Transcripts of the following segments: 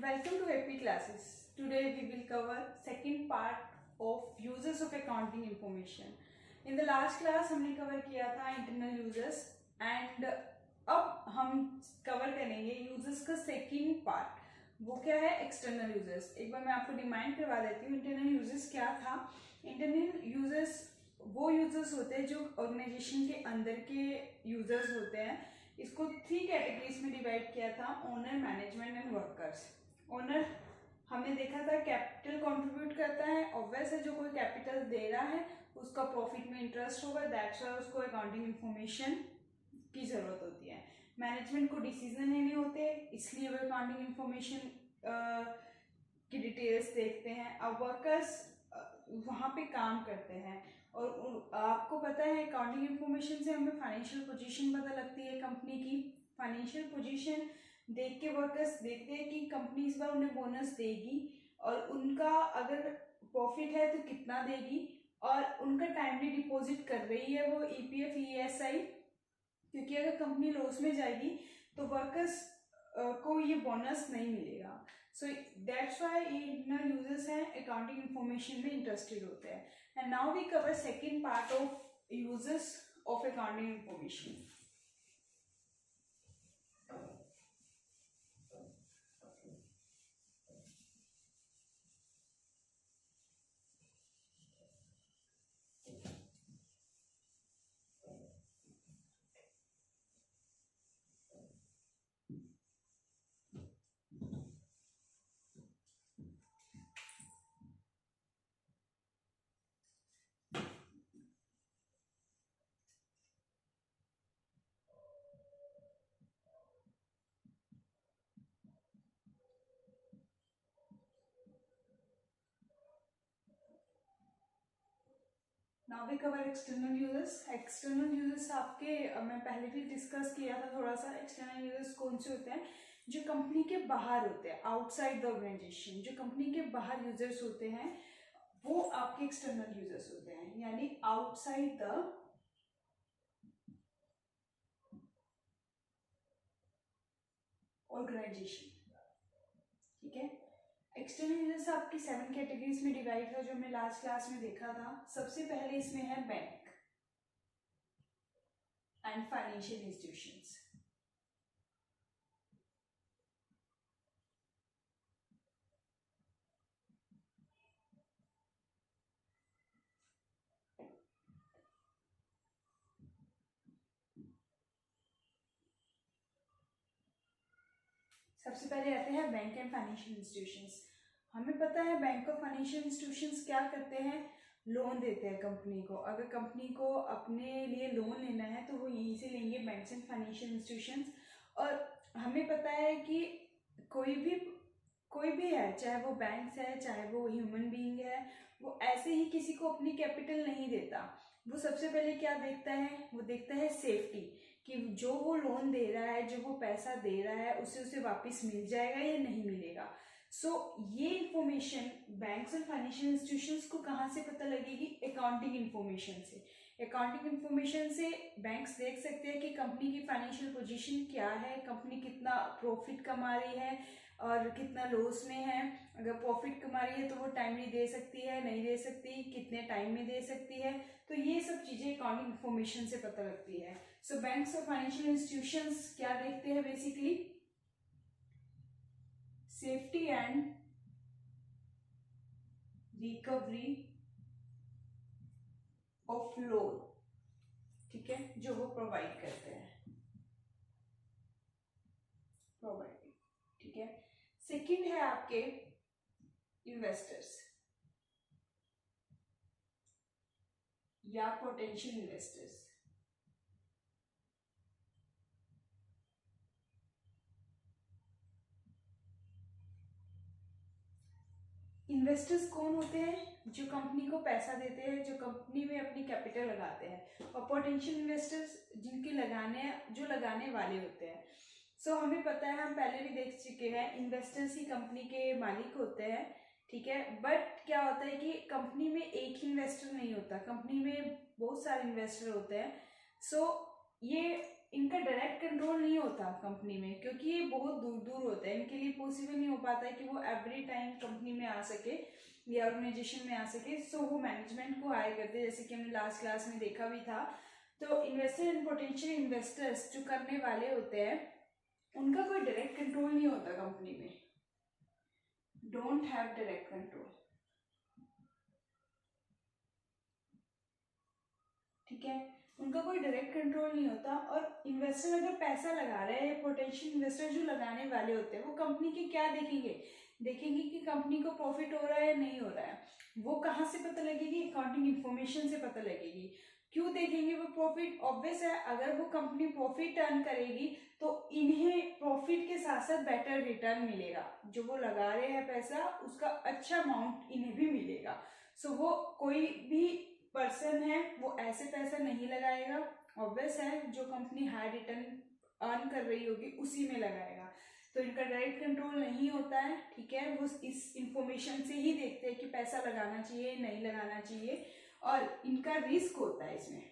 Welcome to AP classes. Today we will cover second part of uses of accounting information. In the last class हमने cover किया था internal uses and अब हम cover करेंगे uses का second part. वो क्या है? external uses. एक बार मैं आपको remind करवा देती हूँ internal uses क्या था. internal uses वो users होते हैं जो organization के अंदर के users होते हैं. इसको 3 कैटेगरीज में डिवाइड किया था, owner, management and workers. Owner हमने देखा था कैपिटल कंट्रीब्यूट करता है, ऑब्वियस है जो कोई कैपिटल दे रहा है उसका प्रॉफिट में इंटरेस्ट होगा, दैट्स व्हाई उसको अकाउंटिंग इंफॉर्मेशन की जरूरत होती है. मैनेजमेंट को डिसीजन लेने होते हैं इसलिए वो अकाउंटिंग इंफॉर्मेशन की डिटेल्स देखते हैं. अब वर्कर्स वहाँ पे काम करते हैं और आपको पता है अकाउंटिंग इंफॉर्मेशन से हमें फाइनेंशियल पोजीशन पता लगती है कंपनी की. फाइनेंशियल पोजीशन देख के वर्कर्स देखते हैं कि कंपनी इस बार उन्हें बोनस देगी और उनका अगर प्रॉफिट है तो कितना देगी और उनका टाइमली डिपॉजिट कर रही है वो ईपीएफ ईएसआई, क्योंकि अगर कंपनी लॉस में जाएगी तो वर्कर्स को ये बोनस नहीं मिलेगा. सो दैट्स व्हाई ये इंटरनल यूजर्स हैं अकाउंटिंग इंफॉर्मेशन में इंटरेस्टेड होते हैं. And now we cover second part of users of accounting information. Now we cover external users. External users आपके मैं पहले भी डिस्कस किया था थोड़ा सा. एक्सटर्नल यूजर्स कौन से होते हैं? जो कंपनी के बाहर होते हैं, आउटसाइड द ऑर्गेनाइजेशन. जो कंपनी के बाहर यूजर्स होते हैं वो आपके एक्सटर्नल यूजर्स होते हैं, यानी आउटसाइड द ऑर्गेनाइजेशन. ठीक है. एक्सटर्नल यूजर्स आपकी 7 कैटेगरीज में डिवाइड था जो हमने लास्ट क्लास में देखा था. सबसे पहले इसमें है बैंक एंड फाइनेंशियल इंस्टीट्यूशंस. सबसे पहले आते हैं बैंक एंड फाइनेंशियल इंस्टीट्यूशंस. हमें पता है बैंक और फाइनेंशियल इंस्टीट्यूशंस क्या करते हैं? लोन देते हैं कंपनी को. अगर कंपनी को अपने लिए लोन लेना है तो वो यहीं से लेंगे, बैंक्स एंड फाइनेंशियल इंस्टीट्यूशंस. और हमें पता है कि कोई भी है, चाहे वो बैंक्स है चाहे वो ह्यूमन बीइंग है, वो ऐसे ही किसी को अपनी कैपिटल नहीं देता. वो सबसे पहले क्या देखता है? वो देखता है सेफ्टी, कि जो वो लोन दे रहा है, जो वो पैसा दे रहा है उसे वापस मिल जाएगा या नहीं मिलेगा. सो ये इंफॉर्मेशन बैंक्स और फाइनेंशियल इंस्टीट्यूशंस को कहाँ से पता लगेगी? अकाउंटिंग इंफॉर्मेशन से. अकाउंटिंग इंफॉर्मेशन से बैंक्स देख सकते हैं कि कंपनी की फाइनेंशियल पोजीशन क्या है, कंपनी कितना प्रॉफिट कमा रही है और कितना लॉस में है. अगर प्रॉफिट कमा रही है तो वो टाइमली दे सकती है, नहीं दे सकती, कितने टाइम में दे सकती है. तो ये सब चीज़ें अकाउंटिंग इंफॉर्मेशन से पता लगती है. सो बैंक्स और फाइनेंशियल इंस्टीट्यूशंस क्या देखते हैं? Basically safety and recovery of loan. ठीक है, जो वो प्रोवाइड करते हैं. ठीक है. सेकंड है आपके इन्वेस्टर्स या पोटेंशियल इन्वेस्टर्स. इन्वेस्टर्स कौन होते हैं? जो कंपनी को पैसा देते हैं, जो कंपनी में अपनी कैपिटल लगाते हैं. और पोटेंशियल इन्वेस्टर्स जिनके लगाने वाले होते हैं. सो हमें पता है, हम पहले भी देख चुके हैं, इन्वेस्टर्स ही कंपनी के मालिक होते हैं. ठीक है. बट क्या होता है कि कंपनी में एक ही इन्वेस्टर नहीं होता, कंपनी में बहुत सारे इन्वेस्टर होते हैं. सो ये इनका डायरेक्ट कंट्रोल नहीं होता कंपनी में, क्योंकि ये बहुत दूर दूर होता है, इनके लिए पॉसिबल नहीं हो पाता है कि वो एवरी टाइम कंपनी में आ सके या ऑर्गेनाइजेशन में आ सके। सो वो मैनेजमेंट को हायर करते हैं, जैसे कि हमने लास्ट क्लास में देखा भी था। तो इन्वेस्टर एंड पोटेंशियल इन्वेस्टर्स जो करने वाले होते हैं उनका कोई डायरेक्ट कंट्रोल नहीं होता कंपनी में, डोंट हैव डायरेक्ट कंट्रोल, ठीक है, उनका कोई डायरेक्ट कंट्रोल नहीं होता। और इन्वेस्टर अगर पैसा लगा रहा है या पोटेंशियल इन्वेस्टर जो लगाने वाले होते हैं वो कंपनी के क्या देखेंगे, देखेंगे कि कंपनी को प्रॉफिट हो रहा है या नहीं हो रहा है। वो कहाँ से पता लगेगी, अकाउंटिंग इन्फॉर्मेशन से पता लगेगी। क्यों देखेंगे वो प्रॉफिट, ऑब्वियस है, अगर वो कंपनी प्रॉफिट अर्न करेगी तो इन्हें प्रॉफिट के साथ साथ बेटर रिटर्न मिलेगा, जो वो लगा रहे हैं पैसा उसका अच्छा अमाउंट इन्हें भी मिलेगा। सो वो कोई भी पर्सन है वो ऐसे पैसा नहीं लगाएगा, ऑब्वियस है, जो कंपनी हाई रिटर्न अर्न कर रही होगी उसी में लगाएगा। तो इनका डायरेक्ट कंट्रोल नहीं होता है, ठीक है, वो इस इंफॉर्मेशन से ही देखते हैं कि पैसा लगाना चाहिए नहीं लगाना चाहिए। और इनका रिस्क होता है इसमें,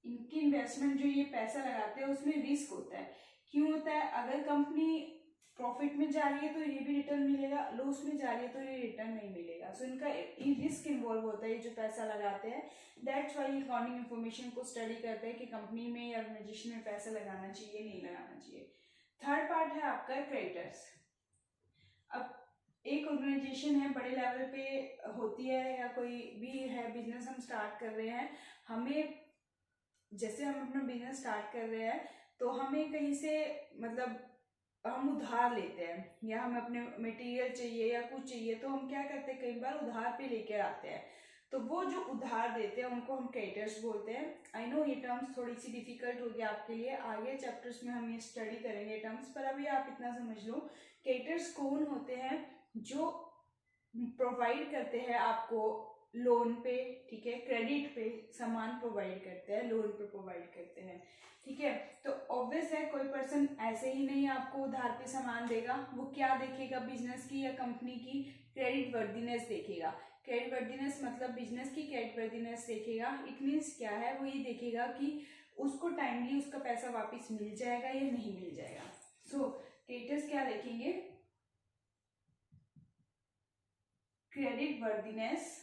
इनकी इन्वेस्टमेंट जो ये पैसा लगाते हैं उसमें रिस्क होता है। क्यों होता है, अगर कंपनी प्रॉफिट में जा रही है तो ये भी रिटर्न मिलेगा, लॉस में जा रही है तो ये रिटर्न नहीं मिलेगा। सो इनका रिस्क इन्वॉल्व होता है जो पैसा लगाते हैं। दैट्स वाई अकाउंटिंग इन्फॉर्मेशन को स्टडी करते हैं कि कंपनी में या ऑर्गेनाइजेशन में पैसा लगाना चाहिए नहीं लगाना चाहिए। थर्ड पार्ट है आपका क्रेडिटर्स। अब एक ऑर्गेनाइजेशन है बड़े लेवल पे होती है या कोई भी है बिजनेस हम स्टार्ट कर रहे हैं, हमें जैसे हम अपना बिजनेस स्टार्ट कर रहे हैं तो हमें कहीं से मतलब हम उधार लेते हैं या हमें अपने मटेरियल चाहिए या कुछ चाहिए तो हम क्या करते हैं, कई बार उधार पे लेकर आते हैं। तो वो जो उधार देते हैं उनको हम क्रेडिटर्स बोलते हैं। आई नो ये टर्म्स थोड़ी सी डिफिकल्ट हो गया आपके लिए, आगे चैप्टर्स में हम ये स्टडी करेंगे टर्म्स, पर अभी आप इतना समझ लो क्रेडिटर्स कौन होते हैं, जो प्रोवाइड करते हैं आपको लोन पे, ठीक है, क्रेडिट पे सामान प्रोवाइड करते हैं, लोन पे प्रोवाइड करते हैं, ठीक है। तो ऑब्वियस है कोई पर्सन ऐसे ही नहीं आपको उधार पे सामान देगा, वो क्या देखेगा, बिजनेस की या कंपनी की क्रेडिट वर्दीनेस देखेगा। क्रेडिट वर्दीनेस मतलब बिजनेस की क्रेडिट वर्दीनेस देखेगा। इट मीन्स क्या है, वो ये देखेगा कि उसको टाइमली उसका पैसा वापस मिल जाएगा या नहीं मिल जाएगा। सो क्रेडिटर्स क्या देखेंगे, क्रेडिट वर्दीनेस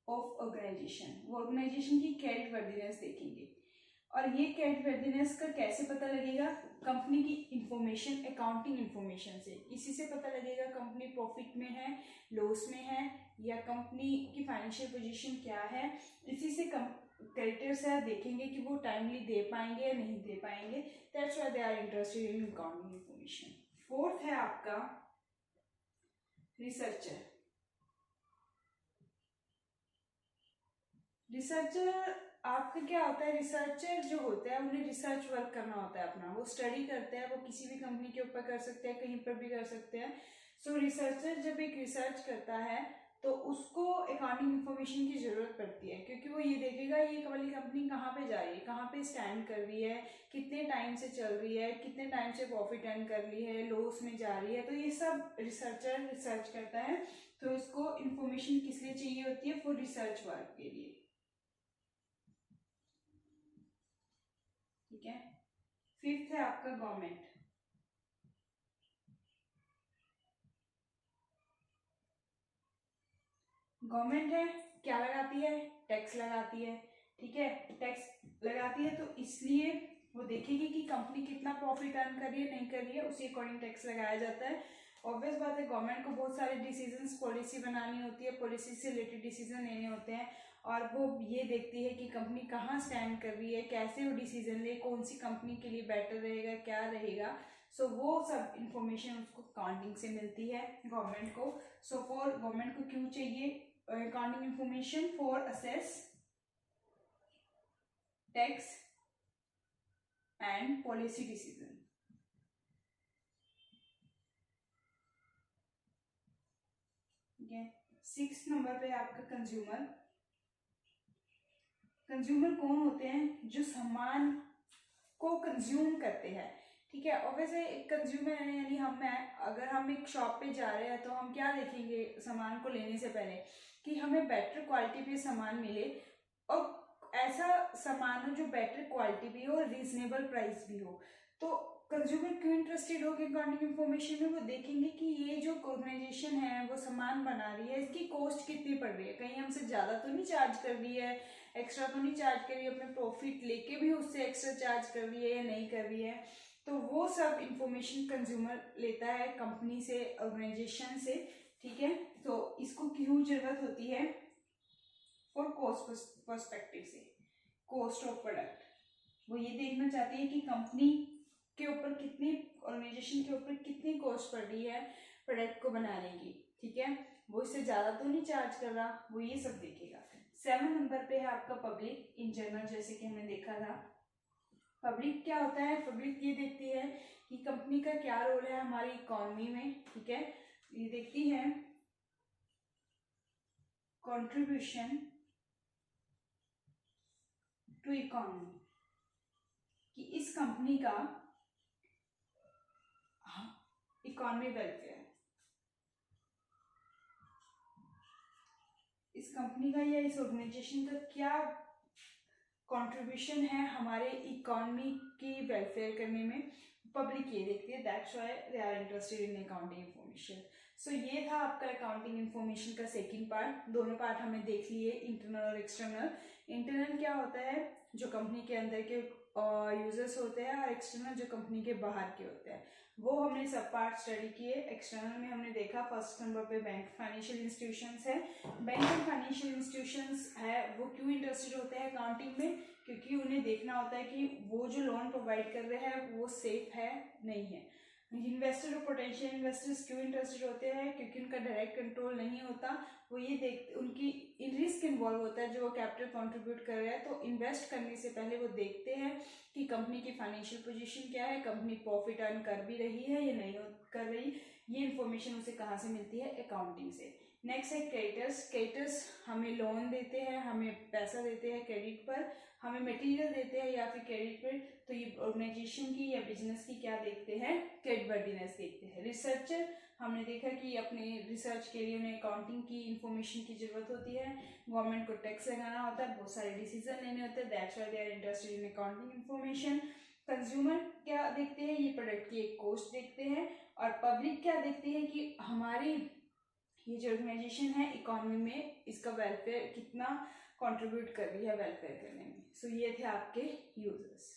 ऑफ ऑर्गेनाइजेशन, वो ऑर्गेनाइजेशन की क्रेडिट वर्दीनेस देखेंगे। और ये क्रेडिट वर्दीनेस का कैसे पता लगेगा, कंपनी की इंफॉर्मेशन, अकाउंटिंग इंफॉर्मेशन से, इसी से पता लगेगा कंपनी प्रॉफिट में है, लॉस में है, या कंपनी की फाइनेंशियल पोजीशन क्या है। इसी से क्रेडिटर्स है देखेंगे कि वो टाइमली दे पाएंगे या नहीं दे पाएंगे। That's why they are interested in accounting information. Fourth है आपका रिसर्चर। रिसर्चर आपका क्या होता है, रिसर्चर जो होता है उन्हें रिसर्च वर्क करना होता है अपना, वो स्टडी करते हैं, वो किसी भी कंपनी के ऊपर कर सकते हैं, कहीं पर भी कर सकते हैं। सो रिसर्चर जब एक रिसर्च करता है तो उसको अकाउंटिंग इंफॉर्मेशन की जरूरत पड़ती है, क्योंकि वो ये देखेगा ये वाली कंपनी कहाँ पे जा रही है, कहाँ पे स्टैंड कर रही है, कितने टाइम से चल रही है, कितने टाइम से प्रॉफिट अर्न कर रही है, लॉस में जा रही है। तो ये सब रिसर्चर रिसर्च करता है। तो इसको इंफॉर्मेशन किस लिए चाहिए होती है, फॉर रिसर्च वर्क के लिए, ठीक है। फिफ्थ है आपका गवर्नमेंट। गवर्नमेंट है क्या लगाती है, टैक्स लगाती है, ठीक है, टैक्स लगाती है तो इसलिए वो देखेगी कि कंपनी कितना प्रॉफिट अर्न कर रही है नहीं कर रही है, उसी अकॉर्डिंग टैक्स लगाया जाता है। ऑब्वियस बात है गवर्नमेंट को बहुत सारे डिसीजंस, पॉलिसी बनानी होती है, पॉलिसी से रिलेटेड डिसीजन लेने होते हैं, और वो ये देखती है कि कंपनी कहाँ स्टैंड कर रही है, कैसे वो डिसीजन ले, कौन सी कंपनी के लिए बेटर रहेगा, क्या रहेगा। सो वो सब इंफॉर्मेशन उसको अकाउंटिंग से मिलती है गवर्नमेंट को। सो फॉर गवर्नमेंट को क्यों चाहिए accounting information, for assess tax and policy decision, ठीक है। 6 नंबर पे आपका कंज्यूमर। कंज्यूमर कौन होते हैं, जो सामान को कंज्यूम करते हैं, ठीक है। और वैसे एक कंज्यूमर है यानी हम हैं, अगर हम एक शॉप पे जा रहे हैं तो हम क्या देखेंगे सामान को लेने से पहले, कि हमें बेटर क्वालिटी पे सामान मिले, और ऐसा सामान हो जो बेटर क्वालिटी भी हो और रीजनेबल प्राइस भी हो। तो कंज्यूमर क्यों इंटरेस्टेड होगी अकाउंटिंग इन्फॉर्मेशन में, वो देखेंगे कि ये जो ऑर्गेनाइजेशन है वो सामान बना रही है, इसकी कॉस्ट कितनी पड़ रही है, कहीं हमसे ज़्यादा तो नहीं चार्ज कर रही है, एक्स्ट्रा तो नहीं चार्ज कर रही है, अपने प्रॉफिट लेके भी उससे एक्स्ट्रा चार्ज कर रही है या नहीं कर रही है। तो वो सब इंफॉर्मेशन कंज्यूमर लेता है कंपनी से, ऑर्गेनाइजेशन से, ठीक है। तो इसको क्यों जरूरत होती है, फॉर कॉस्ट पर्सपेक्टिव से, कॉस्ट ऑफ प्रोडक्ट। वो ये देखना चाहती है कि कंपनी के ऊपर कितनी, ऑर्गेनाइजेशन के ऊपर कितनी कॉस्ट पड़ रही है प्रोडक्ट को बनाने की, ठीक है। वो इससे ज़्यादा तो नहीं चार्ज कर रहा, वो ये सब देखेगा। 7 नंबर पे है आपका पब्लिक इन जनरल, जैसे कि हमने देखा था। पब्लिक क्या होता है, पब्लिक ये देखती है कि कंपनी का क्या रोल है हमारी इकोनॉमी में, ठीक है। ये देखती है कंट्रीब्यूशन टू इकोनॉमी, कि इस कंपनी का इकोनॉमी वेलफेयर, इस कंपनी का या इस ऑर्गेनाइजेशन का क्या कंट्रीब्यूशन है हमारे इकोनॉमी की वेलफेयर करने में, पब्लिक ये देखती है। That's why they are interested in accounting information. So ये था आपका अकाउंटिंग इन्फॉर्मेशन का सेकंड पार्ट। दोनों पार्ट हमने देख लिए, इंटरनल और एक्सटर्नल। इंटरनल क्या होता है, जो कंपनी के अंदर के यूजर्स होते हैं, और एक्सटर्नल जो कंपनी के बाहर के होते हैं, वो हमने सब पार्ट स्टडी किए। एक्सटर्नल में हमने देखा फर्स्ट नंबर पे बैंक फाइनेंशियल इंस्टीट्यूशंस है। बैंक एंड फाइनेंशियल इंस्टीट्यूशंस है वो क्यों इंटरेस्टेड होते हैं अकाउंटिंग में, क्योंकि उन्हें देखना होता है कि वो जो लोन प्रोवाइड कर रहे हैं वो सेफ है नहीं है। इन्वेस्टर और पोटेंशियल इन्वेस्टर्स क्यों इंटरेस्टेड होते हैं, क्योंकि उनका डायरेक्ट कंट्रोल नहीं होता, वो ये देखते, उनकी रिस्क इन्वॉल्व होता है जो वो कैपिटल कंट्रीब्यूट कर रहे हैं। तो इन्वेस्ट करने से पहले वो देखते हैं कि कंपनी की फाइनेंशियल पोजीशन क्या है, कंपनी प्रॉफिट अर्न कर भी रही है या नहीं कर रही। ये इन्फॉर्मेशन उसे कहाँ से मिलती है, अकाउंटिंग से। नेक्स्ट है क्रेडिटर्स। क्रेडिटर्स हमें लोन देते हैं, हमें पैसा देते हैं क्रेडिट पर, हमें मटेरियल देते हैं या फिर क्रेडिट पर। तो ये ऑर्गेनाइजेशन की या बिजनेस की क्या देखते हैं, क्रेडिटवर्दीनेस देखते हैं। रिसर्चर, हमने देखा कि अपने रिसर्च के लिए उन्हें अकाउंटिंग की इंफॉर्मेशन की जरूरत होती है, गवर्नमेंट को टैक्स लगाना होता है, बहुत सारे डिसीजन लेने होते हैं, that's why they are interested in accounting information. Consumer क्या देखते हैं, ये प्रोडक्ट की एक कॉस्ट देखते हैं। और पब्लिक क्या देखती है कि हमारी ये जो ऑर्गेनाइजेशन है इकोनॉमी में इसका वेलफेयर कितना कंट्रीब्यूट कर रही है वेलफेयर करने में। सो ये थे आपके यूजर्स।